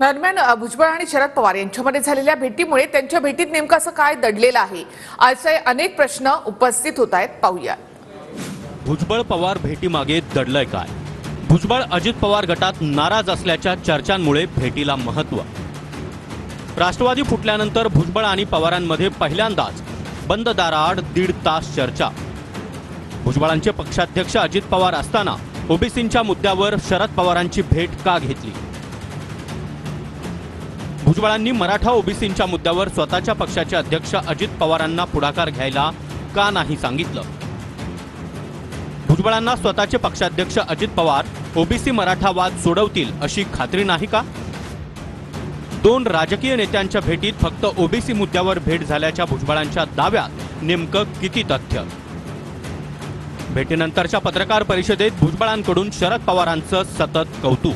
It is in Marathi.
दरम्यान भुजबळ आणि शरद पवार यांच्यामध्ये झालेल्या भेटीमुळे त्यांच्या भेटीत नेमकं असं काय दडलेलं आहे, असे अनेक प्रश्न उपस्थित होत आहेत. पाहूया. भुजबळ पवार भेटीमागे दडलंय काय? भुजबळ अजित पवार गटात नाराज असल्याच्या चर्चांमुळे भेटीला महत्त्व. राष्ट्रवादी फुटल्यानंतर भुजबळ आणि पवारांमध्ये पहिल्यांदाच बंद दाराआड 1.5 तास चर्चा. भुजबळांचे पक्षाध्यक्ष अजित पवार असताना ओबीसींच्या मुद्द्यावर शरद पवारांची भेट का घेतली? भुजबळांनी मराठा ओबीसींच्या मुद्द्यावर स्वतःच्या पक्षाचे अध्यक्ष अजित पवारांना पुढाकार घ्यायला का नाही सांगितलं? भुजबळांना स्वतःचे पक्षाध्यक्ष अजित पवार ओबीसी मराठा वाद सोडवतील अशी खात्री नाही का? दोन राजकीय नेत्यांच्या भेटीत फक्त ओबीसी मुद्द्यावर भेट झाल्याच्या भुजबळांच्या दाव्यात नेमकं किती तथ्य? भेटीनंतरच्या पत्रकार परिषदेत भुजबळांकडून शरद पवारांचं सतत कौतुक.